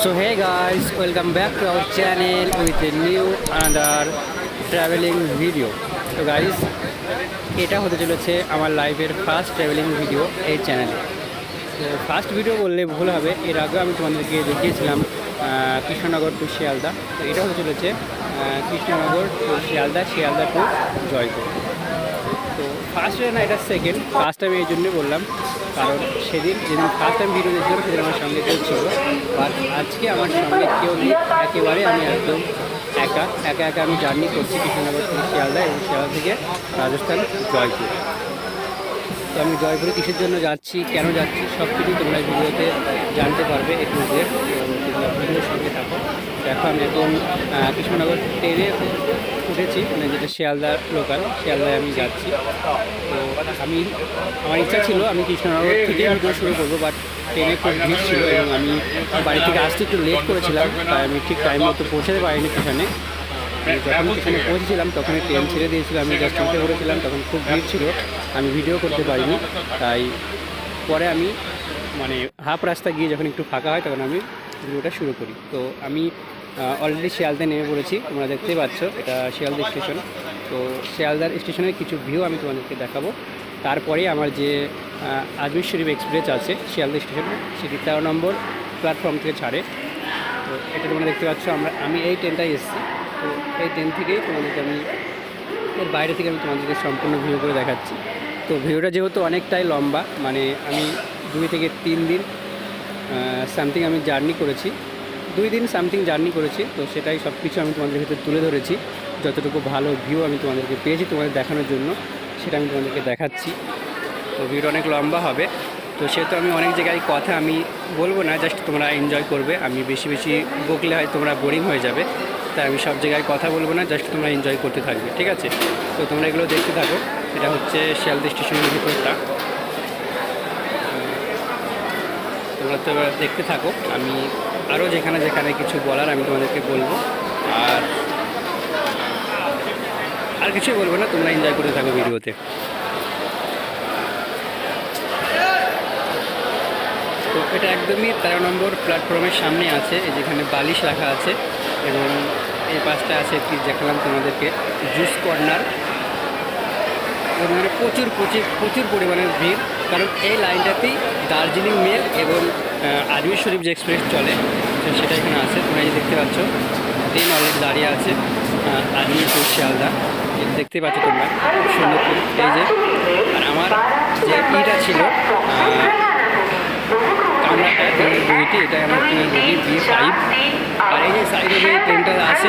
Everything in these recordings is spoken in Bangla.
So hey guys, welcome back to our channel with a new another traveling video. So guys, এটা হতে চলেছে আমার লাইফের ফার্স্ট ট্রাভেলিং ভিডিও এই চ্যানেলে। তো ফার্স্ট ভিডিও বললে ভুল হবে, এর আগেও আমি তোমাদেরকে দেখিয়েছিলাম কৃষ্ণনগর টু শিয়ালদা। তো এটা হতে চলেছে কৃষ্ণনগর টু শিয়ালদা, শিয়ালদা টু জয়পুর। তো ফার্স্ট না, এটা সেকেন্ড। ফার্স্ট আমি এই জন্যই বললাম কারণ যেদিন ফার্স্ট টাইম ভিডিও দেখছিলাম সেদিন আমার সঙ্গে কেউ ছিল, বাট আজকে আমার সঙ্গে কেউ নেই, একেবারে আমি একদম একা একা আমি জার্নি করছি কৃষ্ণনগর থেকে শিয়ালদা এবং শিয়ালদা থেকে রাজস্থান জয়পুর। তো আমি জয়পুরে কিসের জন্য যাচ্ছি, কেন যাচ্ছি, সব কিছুই তোমরা ভিডিওতে জানতে পারবে একটু যে ভিডিওর সঙ্গে থাকো। দেখো আমি এখন কৃষ্ণনগর ট্রেনে উঠেছি, মানে যেটা শিয়ালদার লোকাল, শিয়ালদায় আমি যাচ্ছি। তো আমার ইচ্ছা ছিল আমি কৃষ্ণনগর থেকে ভিডিও শুরু করবো, বাট ট্রেনে খুব ভিড় ছিল এবং আমি বাড়ি থেকে আসতে একটু লেট করেছিলাম, তাই আমি ঠিক টাইম মতো পৌঁছাতে পারিনি সেখানে। যখন সেখানে পৌঁছেছিলাম তখন ট্রেন ছেড়ে দিয়েছিল, আমি জাস্ট উঠে পড়েছিলাম, তখন খুব ভিড় ছিল, আমি ভিডিও করতে পারিনি। তাই পরে আমি মানে হাফ রাস্তা গিয়ে যখন একটু ফাঁকা হয় তখন আমি ভিডিওটা শুরু করি। তো আমি অলরেডি শিয়ালদায় নেমে পড়েছি, তোমরা দেখতেই পাচ্ছ এটা শিয়ালদা স্টেশন। তো শিয়ালদার স্টেশনের কিছু ভিউ আমি তোমাদেরকে দেখাবো। তারপরে আমার যে আজমির শরীফ এক্সপ্রেস আছে শিয়ালদা স্টেশনে, সেটি 13 নম্বর প্ল্যাটফর্ম থেকে ছাড়ে। তো এটা তোমরা দেখতে পাচ্ছ, আমি এই ট্রেনটাই এসেছি। তো এই ট্রেন থেকেই তোমাদেরকে এর বাইরে থেকে আমি তোমাদেরকে সম্পূর্ণ ভিউ করে দেখাচ্ছি। তো ভিউটা যেহেতু অনেকটাই লম্বা, মানে আমি 2 থেকে 3 দিন সামথিং আমি জার্নি করেছি, 2 দিন সামথিং জার্নি করেছি। তো সেটাই সব কিছু আমি তোমাদের ভিতরে তুলে ধরেছি, যতটুকু ভালো ভিউ আমি তোমাদেরকে পেয়েছি তোমাদের দেখানোর জন্য সেটা আমি তোমাদেরকে দেখাচ্ছি। তো ভিডিও অনেক লম্বা হবে, তো সেহেতু আমি অনেক জায়গায় কথা আমি বলবো না, জাস্ট তোমরা এনজয় করবে। আমি বেশি বকলে হয় তোমরা বোরিং হয়ে যাবে, তাই আমি সব জায়গায় কথা বলবো না, জাস্ট তোমরা এনজয় করতে থাকবে, ঠিক আছে? তো তোমরা এগুলো দেখতে থাকো। এটা হচ্ছে শিয়ালদা স্টেশনের ভিতরটা, তোমরা তো দেখতে থাকো। আমি আরও যেখানে কিছু বলার আমি তোমাদেরকে বলবো, আর কিছুই বলবো না, তোমরা এনজয় করতে থাকো ভিডিওতে। তো এটা একদমই 13 নম্বর প্ল্যাটফর্মের সামনে আছে, যেখানে বালিশ রাখা আছে এবং এই পাশটা আছে কি দেখালাম তোমাদেরকে জুস কর্নার। এবং প্রচুর পরিমাণের ভিড়, কারণ এই লাইনটাতেই দার্জিলিং মেল এবং আজমির শরীফ যে এক্সপ্রেস চলে সেটা এখানে আছে। তোমরা এই দেখতে পাচ্ছ ট্রেন অলরেডি দাঁড়িয়ে আছে আজমির টু শিয়ালদা, দেখতে পাচ্ছ তোমরা খুব সুন্দর। এই যে আর আমার যে ইটা ছিল কামরাটা ট্রেনের বগিটি, এটা আমার ট্রেনের বগি B5। আর এই যে সাইডে যে ট্রেনটা আছে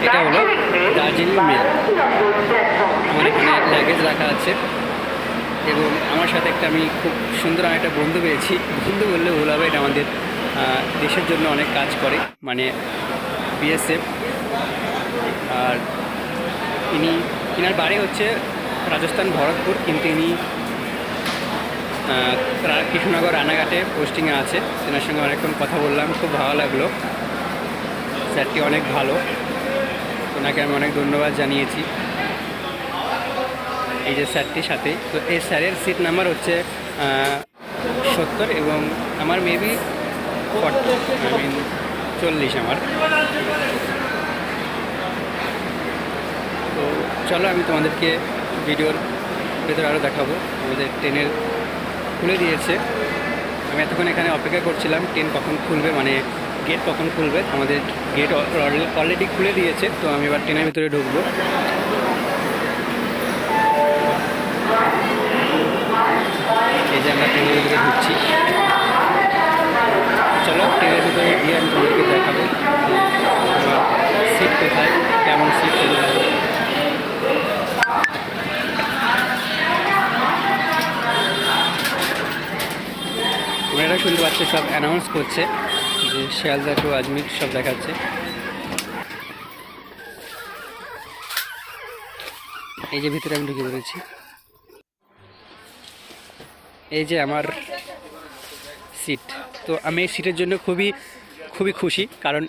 এটা হলো দার্জিলিং মেল। আমার এখানে লাগেজ রাখা আছে এবং আমার সাথে আমি খুব সুন্দর একটা বন্ধু পেয়েছি। বন্ধু বললে ভুল হবে, এটা আমাদের দেশের জন্য অনেক কাজ করে, মানে BSF। আর ইনার বাড়ি হচ্ছে রাজস্থান ভরতপুর, কিন্তু ইনি কৃষ্ণনগর রানাঘাটে পোস্টিংয়ে আছে। তেনার সঙ্গে অনেকক্ষণ কথা বললাম, খুব ভালো লাগলো। স্যারটি অনেক ভালো, ওনাকে আমি অনেক ধন্যবাদ জানিয়েছি এই যে স্যারটির সাথে। তো এই স্যারের সিট নাম্বার হচ্ছে 70 এবং আমার মেবি 40 আমার। তো চলো আমি তোমাদেরকে ভিডিওর ভেতরে আরও দেখাবো। আমাদের ট্রেনের খুলে দিয়েছে, আমি এতক্ষণ এখানে অপেক্ষা করছিলাম ট্রেন কখন খুলবে, মানে গেট কখন খুলবে। আমাদের গেট অলরেডি খুলে দিয়েছে, তো আমি এবার ট্রেনের ভিতরে ঢুকবো। এই যে আমরা ট্রেনের ভিতরে ঢুকছি, চলো ট্রেনের ভিতরে গিয়ে আমি তোমাদেরকে দেখাবো সিট কোথায়, কেমন সিট সেগুলো। তোমরা এটা শুনতে পাচ্ছ, সব অ্যানাউন্স করছে যে শিয়ালদা টু আজমির সব দেখাচ্ছে। এই যে ভিতরে আমি ঢুকে পড়েছি, এই যে আমার সিট। তো আমি এই সিটের জন্য খুবই খুশি, কারণ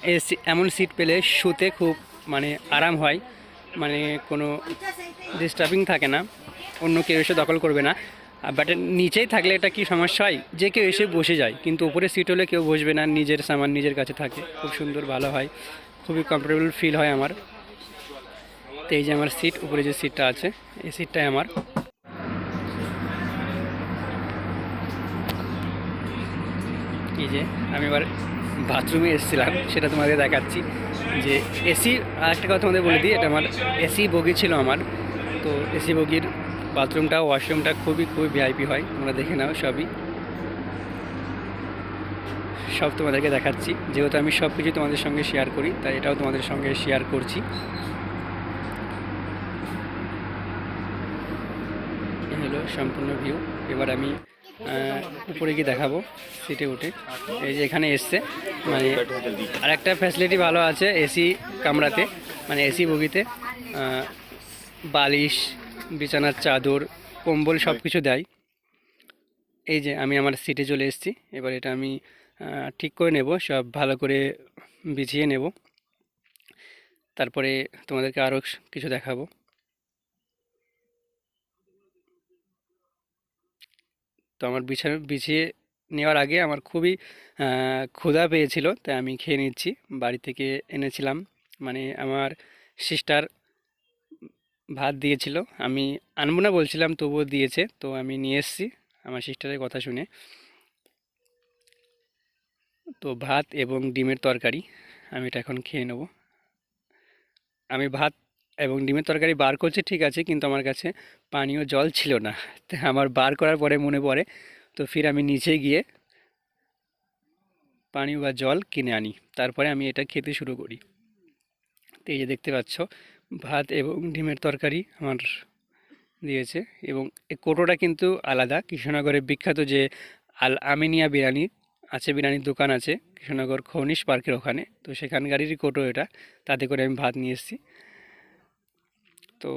এমন সিট পেলে শুতে খুব মানে আরাম হয়, মানে কোনো ডিস্টার্বিং থাকে না, অন্য কেউ এসে দখল করবে না। বাট নিচেই থাকলে এটা কি সমস্যা হয়, যে কেউ এসে বসে যায়, কিন্তু উপরে সিট হলে কেউ বসবে না, নিজের সামান নিজের কাছে থাকে, খুব সুন্দর ভালো হয়, খুবই কমফোর্টেবল ফিল হয় আমার। তো এই যে আমার সিট, উপরে যে সিটটা আছে এই সিটটাই আমার। এই যে আমি এবার বাথরুমে এসেছিলাম, সেটা তোমাদের দেখাচ্ছি। যে এসি, আর একটা কথা তোমাদের বলে দিই, এটা আমার এসি বগি ছিল আমার। তো এসি বগির বাথরুমটা, ওয়াশরুমটা খুবই খুবই ভিআইপি হয়, তোমরা দেখে নাও। সব তোমাদেরকে দেখাচ্ছি, যেহেতু আমি সব কিছু তোমাদের সঙ্গে শেয়ার করি, তাই এটাও তোমাদের সঙ্গে শেয়ার করছি। এই হলো সম্পূর্ণ ভিউ। এবার আমি উপরে গিয়ে দেখাবো সিটে উঠে। এই যে এখানে এসছে, মানে আরেকটা ফ্যাসিলিটি ভালো আছে এসি কামরাতে, মানে এসি বগিতে বালিশ, বিছানার চাদর, কম্বল সব কিছু দেয়। এই যে আমি আমার সিটে চলে এসেছি, এবার এটা আমি ঠিক করে নেব, সব ভালো করে বিছিয়ে নেব, তারপরে তোমাদেরকে আরও কিছু দেখাবো। তো আমার বিছিয়ে নেওয়ার আগে আমার খুবই ক্ষুধা পেয়েছিল, তাই আমি খেয়ে নিচ্ছি। বাড়ি থেকে এনেছিলাম, মানে আমার সিস্টার ভাত দিয়েছিল, আমি আনবো না বলছিলাম তবুও দিয়েছে, তো আমি নিয়ে এসেছি আমার সিস্টারের কথা শুনে। তো ভাত এবং ডিমের তরকারি, আমি এটা এখন খেয়ে নেব। আমি ভাত এবং ডিমের তরকারি বার করছি ঠিক আছে, কিন্তু আমার কাছে পানীয় জল ছিল না, তাই আমার বার করার পরে মনে পড়ে, তো ফির আমি নিচে গিয়ে পানি বা জল কিনে আনি, তারপরে আমি এটা খেতে শুরু করি। তো এই যে দেখতে পাচ্ছ, ভাত এবং ডিমের তরকারি আমার দিয়েছে, এবং এই কোটোটা কিন্তু আলাদা। কৃষ্ণনগরের বিখ্যাত যে আল আমিনিয়া বিরিয়ানি আছে, বিরিয়ানির দোকান আছে কৃষ্ণনগর খনিশ পার্কের ওখানে, তো সেখানকারেরই কোটো এটা, তাতে করে আমি ভাত নিয়ে এসেছি। তো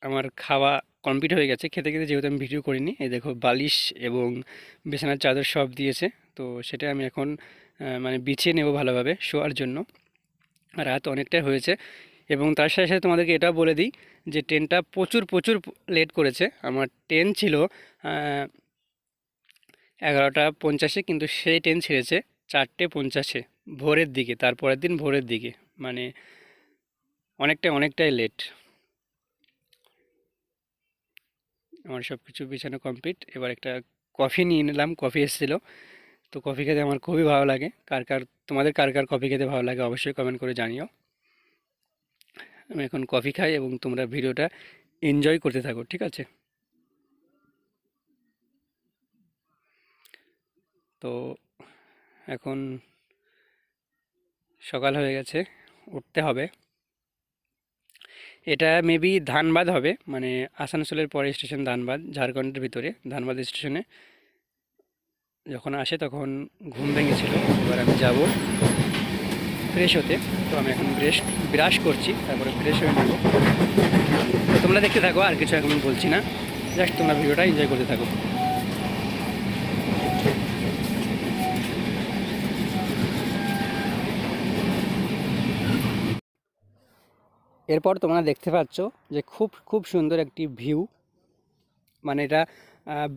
আমার খাওয়া কমপ্লিট হয়ে গেছে খেতে খেতে, যেহেতু আমি ভিডিও করিনি। এই দেখো বালিশ এবং বিছানার চাদর সব দিয়েছে, তো সেটা আমি এখন মানে বিছিয়ে নেব ভালোভাবে শোয়ার জন্য। রাত অনেকটাই হয়েছে, এবং তার সাথে সাথে তোমাদেরকে এটাও বলে দিই যে ট্রেনটা প্রচুর প্রচুর লেট করেছে। আমার ট্রেন ছিল 11টা 50-এ, কিন্তু সেই ট্রেন ছেড়েছে 4টে 50-এ ভোরের দিকে, তারপরের দিন ভোরের দিকে, মানে অনেকটাই লেট। আমার সব কিছু বিছানো কমপ্লিট, এবার একটা কফি নিয়ে নিলাম, কফি এসেছিলো। তো কফি খেতে আমার খুবই ভালো লাগে। তোমাদের কার কার কফি খেতে ভালো লাগে অবশ্যই কমেন্ট করে জানিও। আমি এখন কফি খাই এবং তোমরা ভিডিওটা এনজয় করতে থাকো, ঠিক আছে? তো এখন সকাল হয়ে গেছে, উঠতে হবে। এটা মেবি ধানবাদ হবে, মানে আসানসোলের পরে স্টেশন ধানবাদ, ঝাড়খণ্ডের ভিতরে ধানবাদ স্টেশনে যখন আসে তখন ঘুম ভেঙেছিল। এবার আমি যাব ফ্রেশ হতে, তো আমি এখন ব্রাশ করছি, তারপরে ফ্রেশ হয়ে নেব। তো তোমরা দেখতে থাকো, আর কিছু এখন বলছি না, জাস্ট তোমরা ভিডিওটা এনজয় করতে থাকো। এরপর তোমরা দেখতে পাচ্ছ যে খুব খুব সুন্দর একটি ভিউ, মানে এটা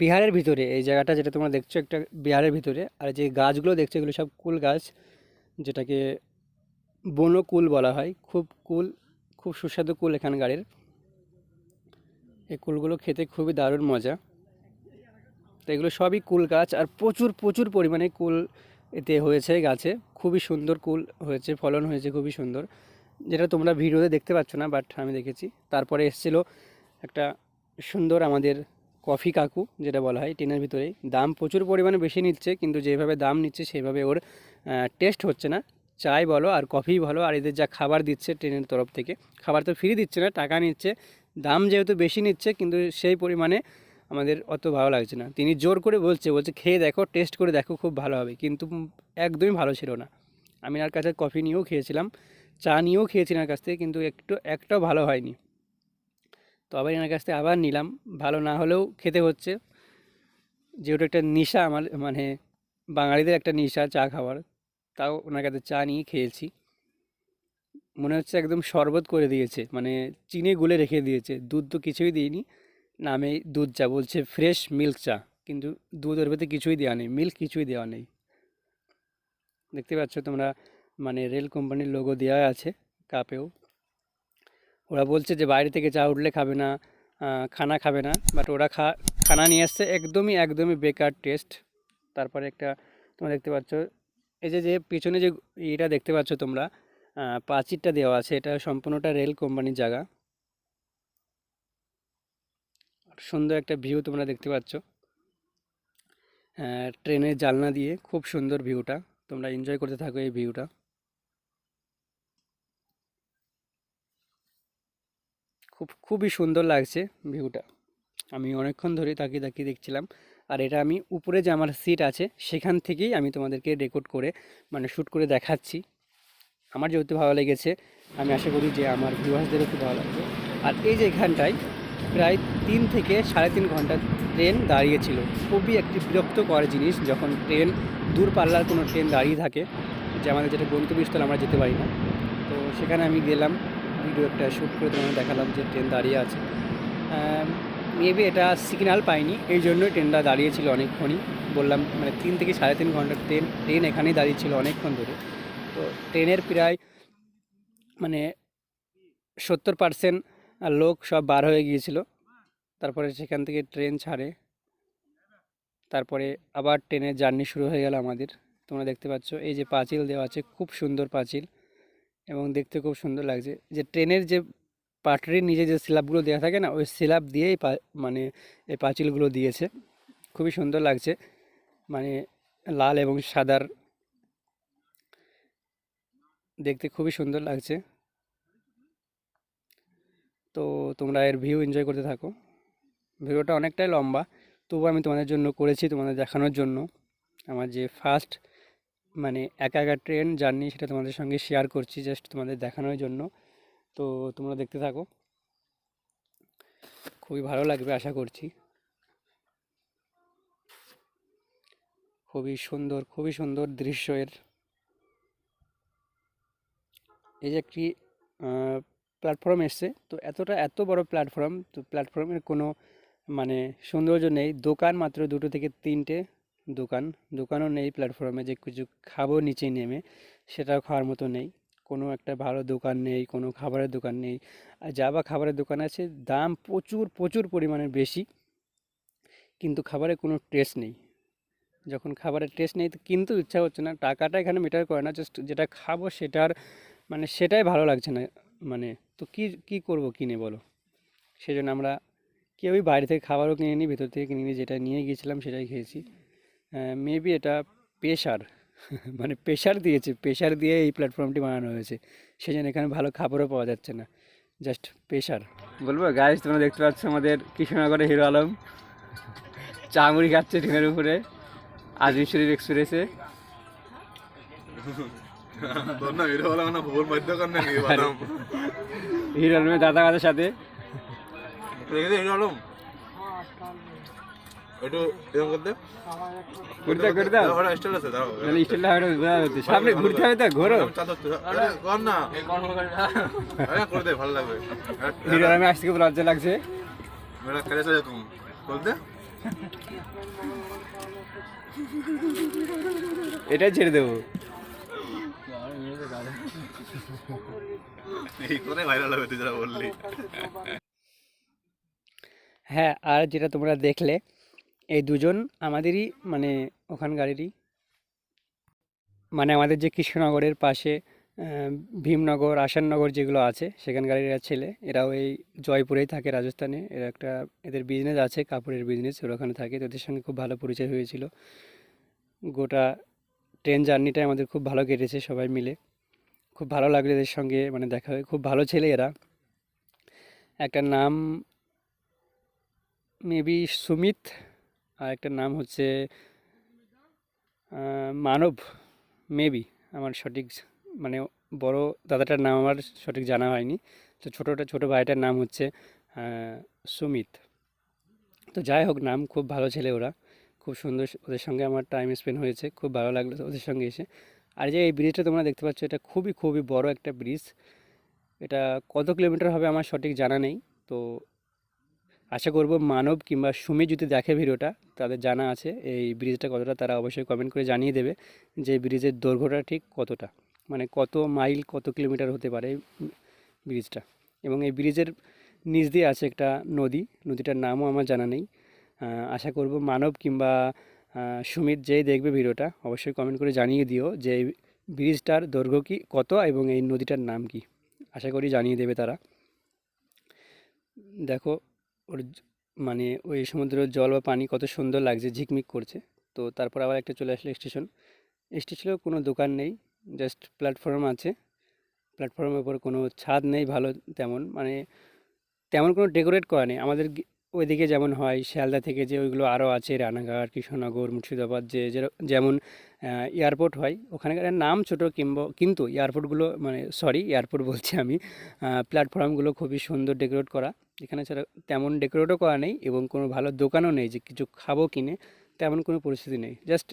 বিহারের ভিতরে এই জায়গাটা, যেটা তোমরা দেখছো একটা বিহারের ভিতরে। আর যে গাছগুলো দেখছো এগুলো সব কুল গাছ, যেটাকে বনো কুল বলা হয়। খুব সুস্বাদু কুল এখানকারের। এই কুলগুলো খেতে খুবই দারুণ মজা। তো এগুলো সবই কুল গাছ, আর প্রচুর প্রচুর পরিমাণে কুল এতে হয়েছে গাছে, খুবই সুন্দর কুল হয়েছে, ফলন হয়েছে খুবই সুন্দর, যেটা তোমরা ভিডিওতে দেখতে পাচ্ছ না, বাট আমি দেখেছি। তারপরে এসেছিলো একটা সুন্দর আমাদের কফি কাকু, যেটা বলা হয় ট্রেনের ভিতরেই। দাম প্রচুর পরিমাণে বেশি নিচ্ছে, কিন্তু যেভাবে দাম নিচ্ছে সেভাবে ওর টেস্ট হচ্ছে না। চাই বলো আর কফি বলো, আর এদের যা খাবার দিচ্ছে ট্রেনের তরফ থেকে, খাবার তো ফ্রি দিচ্ছে না, টাকা নিচ্ছে। দাম যেহেতু বেশি নিচ্ছে, কিন্তু সেই পরিমাণে আমাদের অত ভালো লাগছে না। তিনি জোর করে বলছে খেয়ে দেখো, টেস্ট করে দেখো, খুব ভালো হবে, কিন্তু একদমই ভালো ছিল না। আমি আর কাছে কফি নিয়েও খেয়েছিলাম, চা নিয়েও খেয়েছি এনার কাছ থেকে, কিন্তু একটাও ভালো হয়নি। তো আবার এনার কাছ থেকে আবার নিলাম, ভালো না হলেও খেতে হচ্ছে, যেহেতু একটা নেশা আমার, মানে বাঙালিদের একটা নেশা চা খাওয়ার। তাও ওনার কাছে চা নিয়ে খেয়েছি। মনে হচ্ছে একদম শরবত করে দিয়েছে, মানে চিনি গুলে রেখে দিয়েছে, দুধ তো কিছুই দিইনি, নামেই দুধ চা, বলছে ফ্রেশ মিল্ক চা, কিন্তু দুধ ওর ভেতরে কিছুই দেওয়া নেই, মিল্ক কিছুই দেওয়া নেই। দেখতে পাচ্ছ তোমরা, মানে রেল কোম্পানির লোগো দেওয়া আছে কাপেও। ওরা বলছে যে বাইরে থেকে চা উঠলে খাবে না, খানা খাবে না, বাট ওরা খানা নিয়ে আসছে, একদমই একদমই বেকার টেস্ট। তারপরে একটা তোমরা দেখতে পাচ্ছ, এই যে যে পিছনে যে এটা দেখতে পাচ্ছ তোমরা, প্রাচীরটা দেওয়া আছে, এটা সম্পূর্ণটা রেল কোম্পানির জায়গা। সুন্দর একটা ভিউ তোমরা দেখতে পাচ্ছ ট্রেনের জানলা দিয়ে, খুব সুন্দর ভিউটা, তোমরা এনজয় করতে থাকো এই ভিউটা। খুবই সুন্দর লাগছে ভিউটা, আমি অনেকক্ষণ ধরে তাকিয়ে তাকিয়ে দেখছিলাম। আর এটা আমি উপরে যে আমার সিট আছে সেখান থেকেই আমি তোমাদেরকে রেকর্ড করে, মানে শ্যুট করে দেখাচ্ছি। আমার যেহেতু ভালো লেগেছে, আমি আশা করি যে আমার ভিউয়ার্সদেরও খুব ভালো লাগবে। আর এই যে এখানটায় প্রায় 3 থেকে 3.5 ঘন্টা ট্রেন দাঁড়িয়েছিল। খুবই একটি বিরক্তকর জিনিস যখন ট্রেন, দূরপাল্লার কোনো ট্রেন দাঁড়িয়ে থাকে, যে আমাদের যেটা গন্তব্যস্থলে আমরা যেতে পারি না। তো সেখানে আমি গেলাম, ভিডিও একটা শ্যুট করে তোমাদের দেখালাম যে ট্রেন দাঁড়িয়ে আছে। মেবি এটা সিগন্যাল পাইনি, এই জন্যই ট্রেনটা দাঁড়িয়েছিল অনেকক্ষণই। বললাম মানে 3 থেকে 3.5 ঘন্টা ট্রেন এখানেই দাঁড়িয়েছিল অনেকক্ষণ ধরে। তো ট্রেনের প্রায় মানে 70% লোক সব বার হয়ে গিয়েছিল। তারপরে সেখান থেকে ট্রেন ছাড়ে, তারপরে আবার ট্রেনের জার্নি শুরু হয়ে গেল আমাদের। তোমরা দেখতে পাচ্ছ এই যে পাঁচিল দেওয়া আছে, খুব সুন্দর পাঁচিল, এবং দেখতে খুব সুন্দর লাগছে। যে ট্রেনের যে পাটরির নিচে যে স্ল্যাবগুলো দেওয়া থাকে না, ওই স্ল্যাব দিয়েই মানে এই পাঁচিলগুলো দিয়েছে, খুবই সুন্দর লাগছে। মানে লাল এবং সাদার, দেখতে খুবই সুন্দর লাগছে। তো তোমরা এর ভিউ এনজয় করতে থাকো। ভিডিওটা অনেকটাই লম্বা, তবু আমি তোমাদের জন্য করেছি, তোমাদের দেখানোর জন্য। আমার যে ফার্স্ট মানে একা একা ট্রেন জার্নি, সেটা তোমাদের সঙ্গে শেয়ার করছি জাস্ট তোমাদের দেখানোর জন্য। তো তোমরা দেখতে থাকো, খুবই ভালো লাগবে আশা করছি। খুবই সুন্দর দৃশ্য এর। এই যে একটি প্ল্যাটফর্ম এসছে, তো এত বড় প্ল্যাটফর্ম, তো প্ল্যাটফর্মের কোনো মানে সৌন্দর্য নেই। দোকান মাত্র 2 থেকে 3টে দোকান, দোকানও নেই প্ল্যাটফর্মে যে কিছু খাবো নিচে নেমে, সেটাও খাওয়ার মতো নেই। কোনো একটা ভালো দোকান নেই, কোনো খাবারের দোকান নেই। আর যা বা খাবারের দোকান আছে, দাম প্রচুর প্রচুর পরিমাণে বেশি, কিন্তু খাবারের কোনো টেস্ট নেই। যখন খাবারের টেস্ট নেই তো কিন্তু ইচ্ছা হচ্ছে না, টাকাটা এখানে ম্যাটার করে না, জাস্ট যেটা খাবো সেটার মানে সেটাই ভালো লাগছে না। মানে তো কি কি করবো কিনে বলো? সেজন্য আমরা কেউই বাইরে থেকে খাবারও কিনে নিই, ভেতর থেকে কিনে নিই, যেটা নিয়ে গিয়েছিলাম সেটাই খেয়েছি। মেবি এটা প্রেশার মানে প্রেশার দিয়েছে, প্রেশার দিয়ে এই প্ল্যাটফর্মটি বানানো হয়েছে, সেই জন্য এখানে ভালো খাবারও পাওয়া যাচ্ছে না, জাস্ট প্রেশার। বলবো গাইস, তোমরা দেখতে পাচ্ছ আমাদের কৃষ্ণনগরের হিরো আলম চা মুড়ি খাচ্ছে ট্রেনের উপরে, আজমির শরীফ এক্সপ্রেসে। হিরো আলমের দাদা আমাদের সাথে। সামনে ঘুরতে হবে তো, ঘোরো। হিরো আলমে আসতে খুব লজ্জা লাগছে। এটাই ছেড়ে দেবো। হ্যাঁ, আর যেটা তোমরা দেখলে, এই দুজন আমাদেরই মানে ওখানকারেরই, মানে আমাদের যে কৃষ্ণনগরের পাশে ভীমনগর, আসাননগর যেগুলো আছে সেখানকার এরা ছেলে। এরাও এই জয়পুরেই থাকে, রাজস্থানে। এরা একটা, এদের বিজনেস আছে, কাপড়ের বিজনেস, ওরা ওখানে থাকে। তো ওদের সঙ্গে খুব ভালো পরিচয় হয়েছিল। গোটা ট্রেন জার্নিটাই আমাদের খুব ভালো কেটেছে সবাই মিলে, খুব ভালো লাগলো এদের সঙ্গে মানে দেখা হয়ে। খুব ভালো ছেলে এরা। একটা নাম মেবি সুমিত, আর একটা নাম হচ্ছে মানব মেবি। আমার সঠিক মানে বড় দাদাটার নাম আমার সঠিক জানা হয়নি। তো ছোটো ভাইটার নাম হচ্ছে সুমিত। তো যাই হোক, নাম খুব ভালো ছেলে ওরা, খুব সুন্দর। ওদের সঙ্গে আমার টাইম স্পেন্ড হয়েছে, খুব ভালো লাগলো ওদের সঙ্গে এসে। আর যে এই ব্রিজটা তোমরা দেখতে পাচ্ছ, এটা খুবই খুবই বড় একটা ব্রিজ। এটা কত কিলোমিটার হবে আমার সঠিক জানা নেই। তো আশা করব মানব কিংবা সুমি যদি দেখে ভিডিওটা তাদের জানা আছে এই ব্রিজটা কতটা, তারা অবশ্যই কমেন্ট করে জানিয়ে দেবে যে ব্রিজের দৈর্ঘ্যটা ঠিক কতটা, মানে কত মাইল কত কিলোমিটার হতে পারে এই ব্রিজটা। এবং এই ব্রিজের নিচ দিয়ে আছে একটা নদী, নদীটার নামও আমার জানা নেই। আশা করব মানব কিংবা সুমিত যেই দেখবে ভিডিওটা অবশ্যই কমেন্ট করে জানিয়ে দিও যে এই ব্রিজটার দৈর্ঘ্য কি কত এবং এই নদীটার নাম কি, আশা করি জানিয়ে দেবে তারা। দেখো ওর মানে ওই সমুদ্রের জল বা পানি কত সুন্দর লাগছে, ঝিকমিক করছে। তো তারপর আবার একটা চলে আসলো স্টেশন। স্টেশনেও কোনো দোকান নেই, জাস্ট প্ল্যাটফর্ম আছে। প্ল্যাটফর্মের উপর কোনো ছাদ নেই ভালো তেমন, মানে তেমন কোনো ডেকোরেট করা নেই আমাদের ওইদিকে যেমন হয় শিয়ালদা থেকে, যে ওইগুলো আরও আছে রানাঘাট, কৃষ্ণনগর, মুর্শিদাবাদ, যেমন এয়ারপোর্ট হয় ওখানকার নাম ছোটো কিংবা, কিন্তু এয়ারপোর্টগুলো মানে সরি এয়ারপোর্ট বলছি আমি, প্ল্যাটফর্মগুলো খুবই সুন্দর ডেকোরেট করা। এখানে ছাড়া তেমন ডেকোরেটও করা নেই এবং কোনো ভালো দোকানও নেই যে কিছু খাবো কিনে, তেমন কোনো পরিস্থিতি নেই, জাস্ট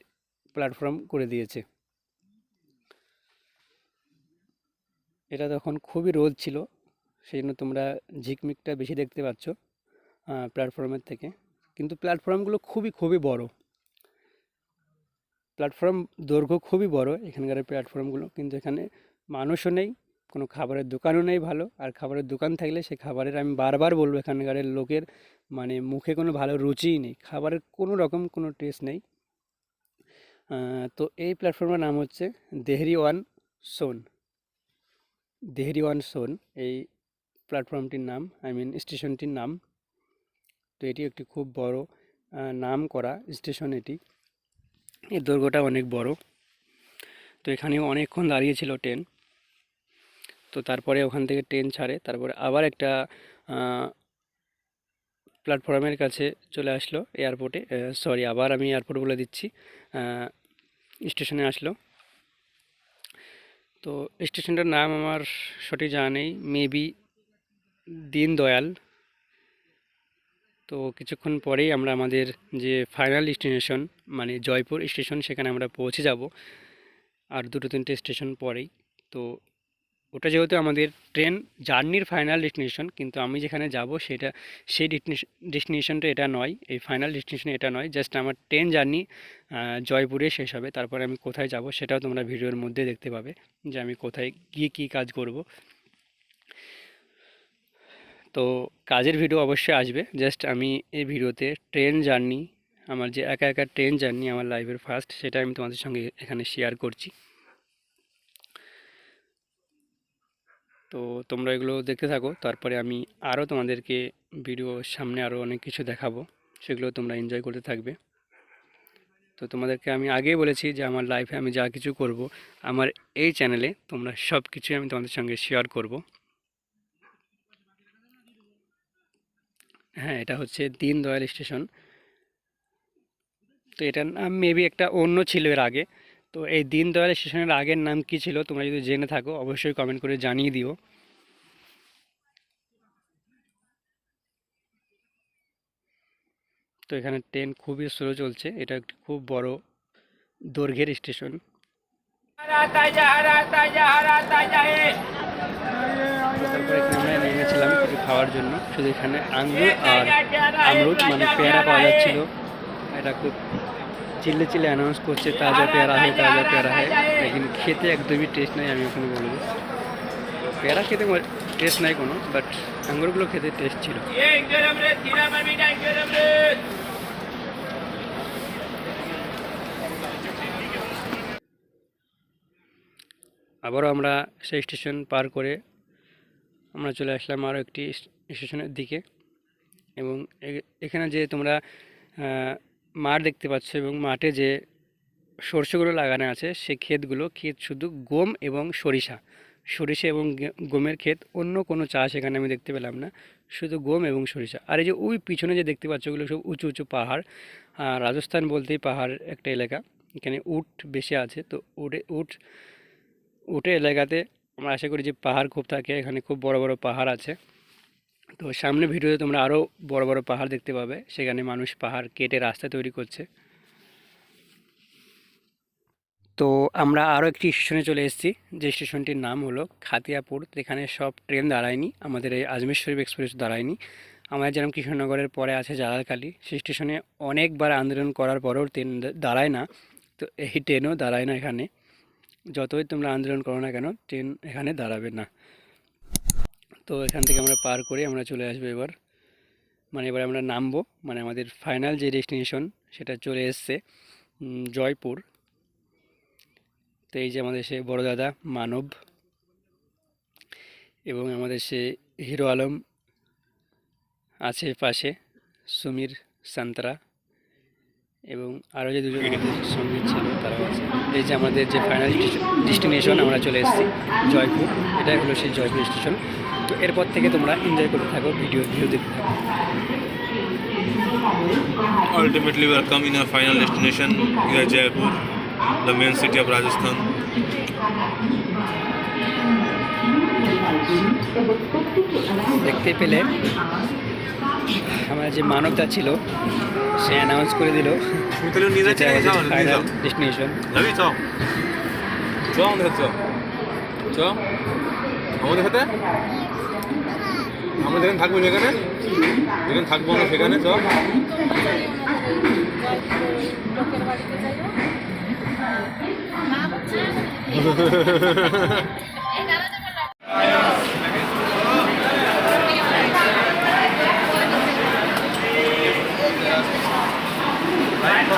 প্ল্যাটফর্ম করে দিয়েছে। এটা তখন খুবই রোদ ছিল, সেই জন্য তোমরা ঝিকমিকটা বেশি দেখতে পাচ্ছ প্ল্যাটফর্মের থেকে। কিন্তু প্ল্যাটফর্মগুলো খুবই খুবই বড়, প্ল্যাটফর্ম দৈর্ঘ্য খুবই বড় এখানকার প্ল্যাটফর্মগুলো, কিন্তু এখানে মানুষও নেই, কোনো খাবারের দোকানও নেই ভালো। আর খাবারের দোকান থাকলে সেই খাবারের, আমি বারবার বলবো, এখানকার লোকের মানে মুখে কোনো ভালো রুচিই নেই, খাবারের কোনো রকম কোনো টেস্ট নেই। তো এই প্ল্যাটফর্মের নাম হচ্ছে দেহরি ওয়ান সোন, দেহরি ওয়ান সোন এই প্ল্যাটফর্মটির নাম, আই মিন স্টেশনটির নাম। তো এটি একটি খুব বড় নাম করা স্টেশন, এটি এর দৈর্ঘ্যটা অনেক বড়। তো এখানেও অনেকক্ষণ দাঁড়িয়েছিল ট্রেন। তো তারপরে ওখান থেকে ট্রেন ছাড়ে, তারপরে আবার একটা প্ল্যাটফর্মের কাছে চলে আসলো এয়ারপোর্টে, সরি আবার আমি এয়ারপোর্ট বলে দিচ্ছি, স্টেশনে আসলো। তো স্টেশনটার নাম আমার সঠিক জানা নেই, মেবি দীনদয়াল। তো কিছুক্ষণ পরেই আমরা আমাদের যে ফাইনাল ডেস্টিনেশন মানে জয়পুর স্টেশন, সেখানে আমরা পৌঁছে যাব আর দুটো তিনটে স্টেশন পরেই। তো ওটা যেহেতু আমাদের ট্রেন জার্নির ফাইনাল ডেস্টিনেশন, কিন্তু আমি যেখানে যাব সেটা সেই ডেস্টিনেশনটা এটা নয়, এই ফাইনাল ডেস্টিনেশন এটা নয়, জাস্ট আমার ট্রেন জার্নি জয়পুরে শেষ হবে। তারপরে আমি কোথায় যাব সেটাও তোমরা ভিডিওর মধ্যে দেখতে পাবে যে আমি কোথায় গিয়ে কী কাজ করব। তো কাজের ভিডিও অবশ্যই আসবে, জাস্ট আমি এই ভিডিওতে ট্রেন জার্নি, আমার যে একা একা ট্রেন জার্নি আমার লাইফের ফার্স্ট, সেটা আমি তোমাদের সঙ্গে এখানে শেয়ার করছি। তো তোমরা এগুলো দেখতে থাকো, তারপরে আমি আরও তোমাদেরকে ভিডিওর সামনে আরও অনেক কিছু দেখাবো, সেগুলো তোমরা এনজয় করতে থাকবে। তো তোমাদেরকে আমি আগেই বলেছি যে আমার লাইফে আমি যা কিছু করব আমার এই চ্যানেলে তোমরা সব কিছুই আমি তোমাদের সঙ্গে শেয়ার করব। হ্যাঁ, এটা হচ্ছে দীনদয়াল স্টেশন। তো এটার নাম মেবি একটা অন্য ছিল এর আগে। তো এই দীনদয়াল স্টেশনের আগের নাম কি ছিল তোমরা যদি জেনে থাকো অবশ্যই কমেন্ট করে জানিয়ে দিও। তো এখানে ট্রেন খুবই স্লো চলছে, এটা একটি খুব বড় দৈর্ঘ্যের স্টেশন। তারপরে এখানে আমরা নেমেছিলাম কিছু খাওয়ার জন্য, শুধু এখানে আঙ্গুর আর আমরুদ মানে পেয়ারা পাওয়া যাচ্ছিল। এটা খুব চিল্লে চিল্লে অ্যানাউন্স করছে তাজা পেয়ারা হয়, তাজা পেয়ারা হয়, লেকিন খেতে একদমই টেস্ট নাই। আমি ওখানে বলবো পেয়ারা খেতে টেস্ট নাই কোনো, বাট আঙ্গুরগুলো খেতে টেস্ট ছিল। আবারও আমরা সেই স্টেশন পার করে আমরা চলে আসলাম আরও একটি স্টেশনের দিকে। এবং এখানে যে তোমরা মাঠ দেখতে পাচ্ছ এবং মাঠে যে সরষেগুলো লাগানো আছে সেই ক্ষেত শুধু গম এবং সরিষা, সরিষা এবং গমের ক্ষেত, অন্য কোনো চাষ এখানে আমি দেখতে পেলাম না, শুধু গম এবং সরিষা। আর এই যে ওই পিছনে যে দেখতে পাচ্ছ ওগুলো সব উঁচু উঁচু পাহাড়, রাজস্থান বলতেই পাহাড় একটা এলাকা, এখানে উট বেশি আছে। তো উটে এলাকাতে আমরা আশা করি যে পাহাড় খুব থাকে, এখানে খুব বড় বড় পাহাড় আছে। তো সামনে ভিডিওতে তোমরা আরও বড় বড় পাহাড় দেখতে পাবে, সেখানে মানুষ পাহাড় কেটে রাস্তা তৈরি করছে। তো আমরা আরও একটি স্টেশনে চলে এসেছি, যে স্টেশনটির নাম হলো খাতিয়াপুর। এখানে সব ট্রেন দাঁড়ায়নি, আমাদের এই আজমের শরীফ এক্সপ্রেস দাঁড়ায়নি, আমাদের যেরকম কৃষ্ণনগরের পরে আছে জালালকালী, সেই স্টেশনে অনেকবার আন্দোলন করার পরেও ট্রেন দাঁড়ায় না। তো এই ট্রেনও দাঁড়ায় না এখানে, যতই তোমরা আন্দোলন করো না কেন ট্রেন এখানে দাঁড়াবে না। তো এখান থেকে আমরা পার করে আমরা চলে আসবো এবার, মানে এবার আমরা নামবো, মানে আমাদের ফাইনাল যে ডেস্টিনেশন সেটা চলে এসছে জয়পুর। তো এই যে আমাদের সে বড় দাদা মানব এবং আমাদের সে হিরো আলম আছে পাশে, সুমির সান্তরা এবং আরও যে দুজন আমাদের সঙ্গে ছিল তারাও আছে। এই যে আমাদের যে ফাইনাল ডেস্টিনেশন আমরা চলে এসেছি জয়পুর, এটাই হলো সেই জয়পুর স্টেশন। তো এরপর থেকে তোমরা এনজয় করতে থাকো, ভিডিও দেখতে থাকো। Ultimately, we are come in a final destination here, Jaipur, the main city of Rajasthan. দেখতে পেলে আমার যে মানবতা ছিল সে অ্যানাউন্স করে দিল ফাইনাল ডেস্টিনেশন। আমাদের সাথে আমরা যেখানে থাকবো সেখানে থাকবো আমরা সেখানে চ।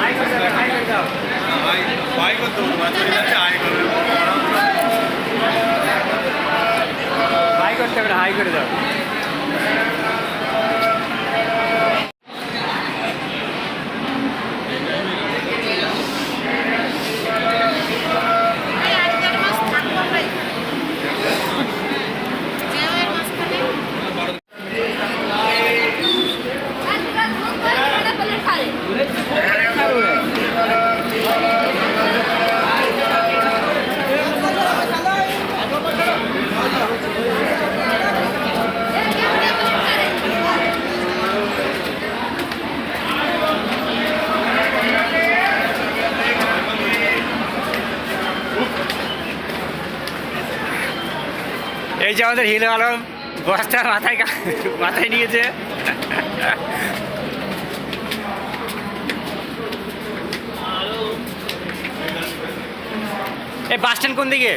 হাই করতে হবে, হাই করে দাও। এই যে আমাদের হিরো আলম বস্তা মাথায় নিয়েছে। এই বাস স্ট্যান্ড কোন দিকে?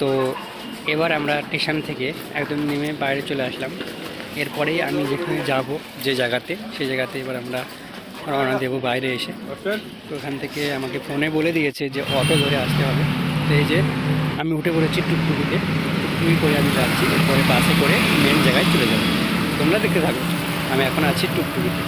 তো এবার আমরা স্টেশন থেকে একদম নেমে বাইরে চলে আসলাম। এরপরেই আমি যেখানে যাব যে জায়গাতে, সেই জায়গাতে এবার আমরা রওনা দেবো বাইরে এসে। তো ওখান থেকে আমাকে ফোনে বলে দিয়েছে যে অটো ধরে আসতে হবে। তো এই যে আমি উঠে পড়েছি টুকটুকিতে, টুকটুকি করে আমি যাচ্ছি, এরপরে বাসে করে মেন জায়গায় চলে যাবো। তোমরা দেখতে থাকো, আমি এখন আছি টুকটুকিতে।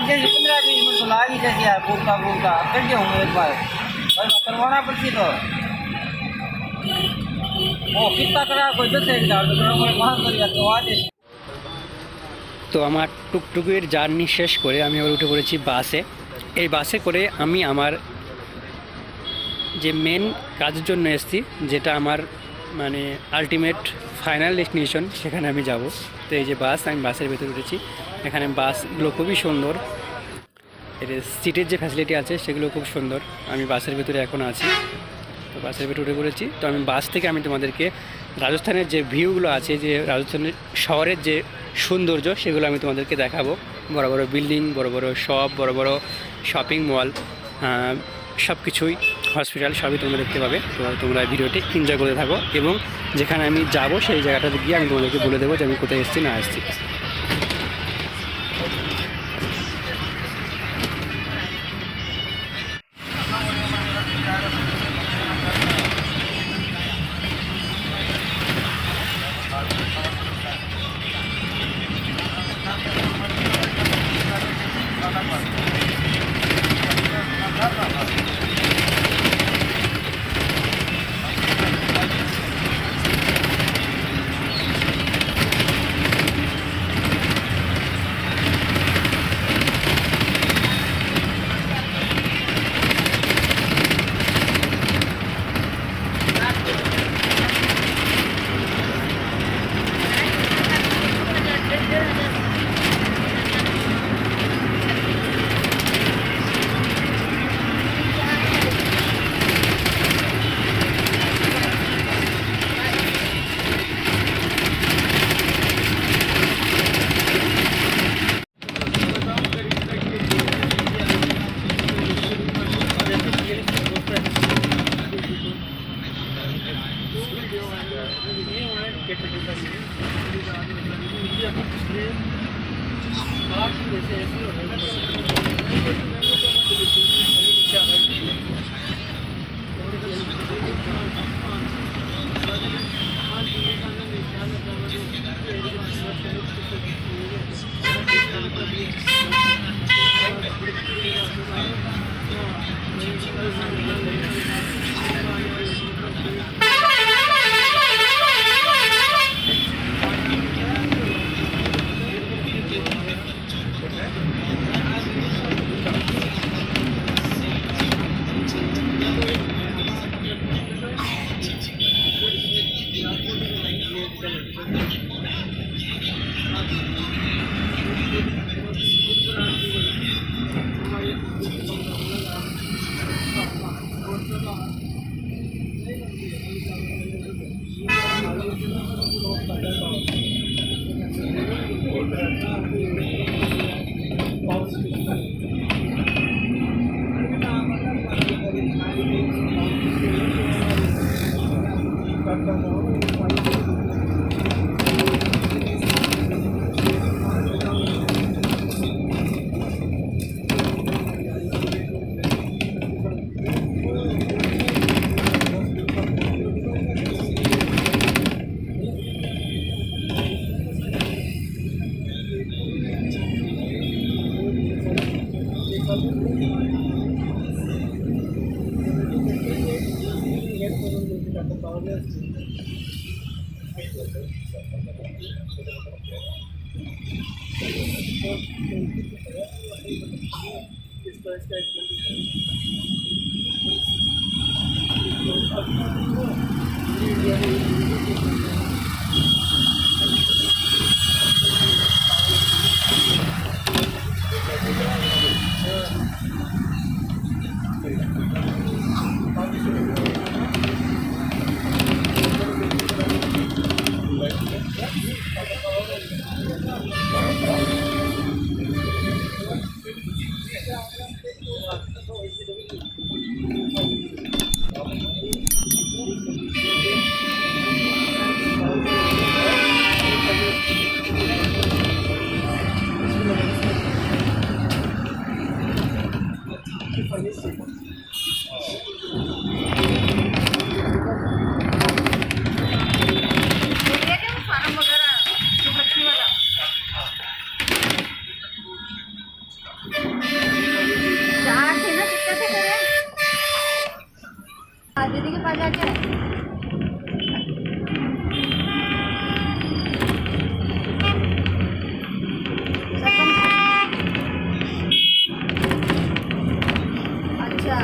जैसे 15-20 मिनट तो लगा ही जैसे यार बोलता बोलता कर दिया हूँ एक बार भाई करवाना पड़ती तो वो कितना करा कोई 10 डाल तो वहाँ कर दिया तो आते তো আমার টুকটুকির জার্নি শেষ করে আমি আবার উঠে পড়েছি বাসে। এই বাসে করে আমি আমার যে মেন কাজের জন্য এসেছি, যেটা আমার মানে আলটিমেট ফাইনাল ডেস্টিনেশন, সেখানে আমি যাব। তো এই যে বাস, আমি বাসের ভেতরে উঠেছি। এখানে বাসগুলো খুবই সুন্দর, এর সিটের যে ফ্যাসিলিটি আছে সেগুলো খুব সুন্দর। আমি বাসের ভেতরে এখন আছি, তো বাসের ভেতরে উঠে পড়েছি। তো আমি বাস থেকে আমি তোমাদেরকে রাজস্থানের যে ভিউগুলো আছে, যে রাজস্থানের শহরের যে সৌন্দর্য, সেগুলো আমি তোমাদেরকে দেখাবো। বড় বড় বিল্ডিং, বড় বড় শপ, বড় বড় শপিং মল, সব কিছুই, হসপিটাল, সবই তোমরা দেখতে পাবে। তো তোমরা ভিডিওটি এনজয় করতে থাকো, এবং যেখানে আমি যাব সেই জায়গাটাতে গিয়ে আমি তোমাদেরকে বলে দেবো যে আমি কোথায় এসেছি না এসেছি। दीदी के पास जाके अच्छा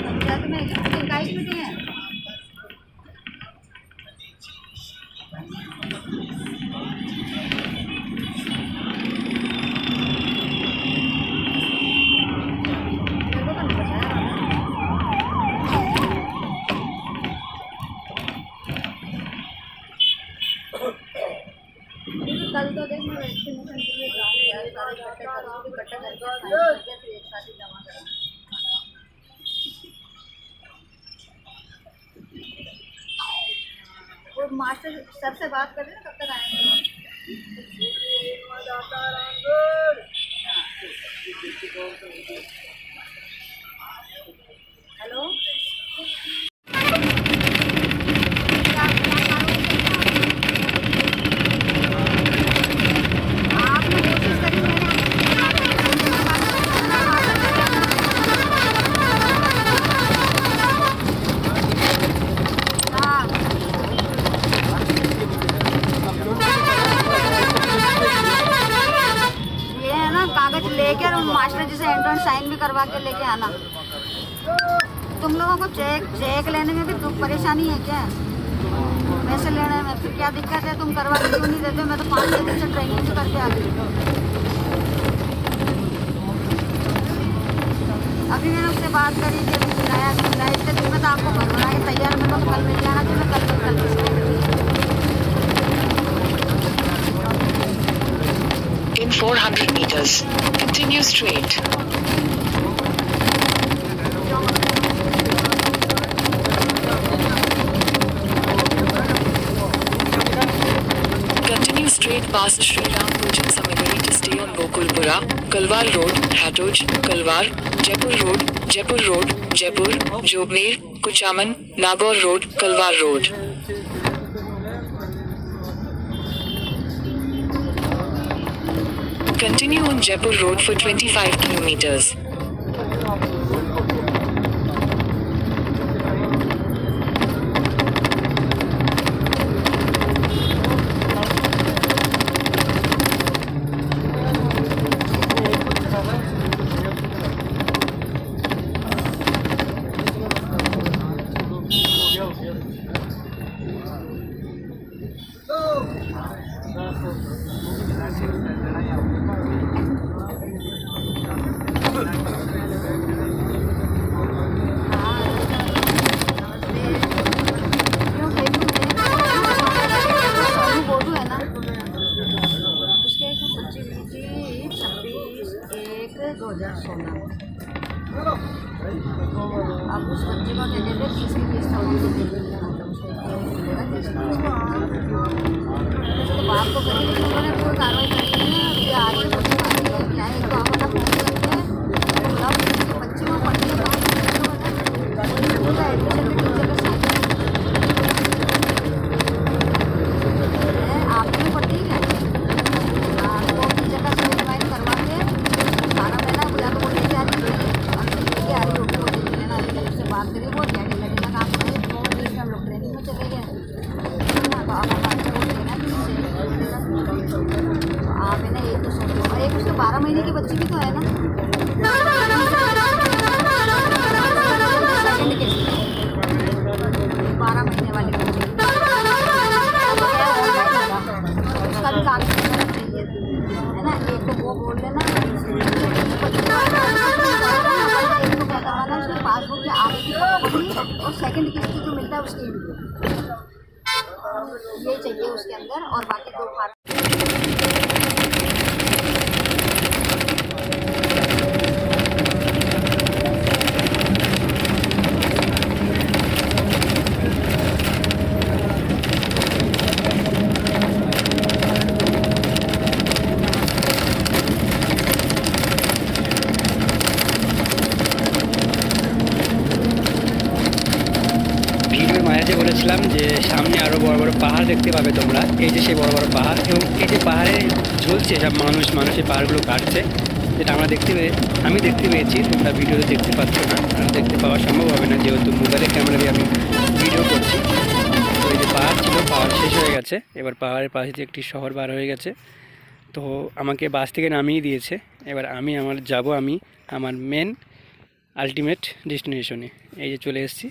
पंचायत में 21 मीटिंग है। कल तो देख मैं वैक्सीनेशन के लिए जाऊँ यार, सारे इकट्ठा करके फिर एक साथ ही जमा करा। वो मास्टर सर से बात कर रहे हैं, कब तक आएंगे? हेलो कागज लेके और मास्टर जी से एंट्रेंस साइन भी करवा के लेके आना। तुम लोगों को चेक लेने में भी दुख परेशानी है क्या? पैसे लेने में फिर क्या दिक्कत है? तुम करवा के क्यों नहीं देते? मैं तो 5-6 दिन से ट्रेनिंग भी करके आ गई। अभी मैंने उससे बात करी कि इतने दिन में तो आपको घर बना के तैयार करो, तो कल मिल जाना चाहिए। कल In 400 meters, continue straight. Continue straight past Sri Ram Coaching Samagari to stay on Gokulpura, Kalwar Road, Hatoj, Kalwar, Jaipur Road, Jaipur, Jogner, Kuchaman, Nagaur Road, Kalwar Road. Continue on Jaipur Road for 25 kilometers. आप उस बच्चे को दे देते 30 की किस्त तो बाप को कहीं उन्होंने कोई कार्रवाई करी है। ये आगे क्या है, तो आप अपना फोन करते हैं बच्चे को पढ़ने का एडमिशन भी टीचर के साथ आप भी पढ़ती है तो टीचर का सर्टिफाइड करवा के 12 महीना बुला तो वो लेके आ रही होगी बात करिए। वो डैडी लगेगा काम करे तो बीच में हम लोग ट्रेनिंग में चले गए तो अब आप है ना एक तो सोचो, एक उसके 12 महीने की बच्ची भी तो है ना। सेकंड केस 12 महीने वाली बच्ची उसका भी कागज चाहिए है ना। एक तो वो बोल देना, पासबुक के आगे की कॉपी और सेकंड किस्त जो मिलता है उसकी ये चाहिए उसके अंदर, और बाकी 2 फार्म। বলেছিলাম যে সামনে আরও বড় বড় পাহাড় দেখতে পাবে তোমরা, এই যে সেই বড় বড় পাহাড় এবং এই যে পাহাড়ে ঝুলছে সব মানুষ এই পাহাড়গুলো কাটছে, যেটা আমি দেখতে পেয়েছি, তোমরা ভিডিওতে দেখতে পাচ্ছ না, আর দেখতে পাওয়া সম্ভব হবে না যেহেতু মোবাইলের ক্যামেরা দিয়ে আমি ভিডিও করছি। তো এই যে পাহাড় ছিল, পাহাড় শেষ হয়ে গেছে, এবার পাহাড়ের পাশে যে একটি শহর বার হয়ে গেছে। তো আমাকে বাস থেকে নামিয়ে দিয়েছে, এবার আমি আমার মেন আলটিমেট ডেস্টিনেশনে এই যে চলে এসেছি।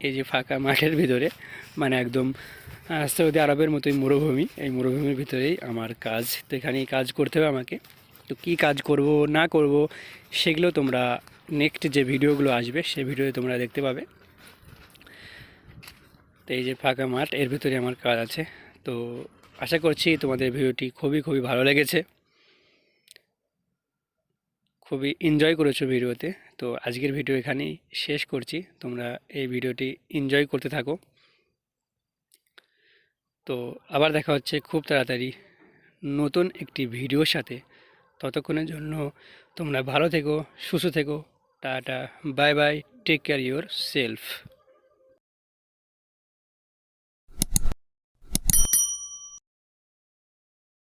এই যে ফাঁকা মাঠের ভিতরে, মানে একদম সৌদি আরবের মতোই মরুভূমি, এই মরুভূমির ভিতরেই আমার কাজ। তো এখানেই কাজ করতে হবে আমাকে। তো কী কাজ করব না করব সেগুলো তোমরা নেক্সট যে ভিডিওগুলো আসবে সেই ভিডিওতে তোমরা দেখতে পাবে। তো এই যে ফাঁকা মাঠ, এর ভিতরে আমার কাজ আছে। তো আশা করছি তোমাদের ভিডিওটি খুবই ভালো লেগেছে, খুবই এনজয় করেছো ভিডিওতে। তো আজকের ভিডিও এখানেই শেষ করছি, তোমরা এই ভিডিওটি এনজয় করতে থাকো। তো আবার দেখা হচ্ছে খুব তাড়াতাড়ি নতুন একটি ভিডিওর সাথে। ততক্ষণের জন্য তোমরা ভালো থেকো, সুস্থ থেকো, tata, bye bye, take care your self.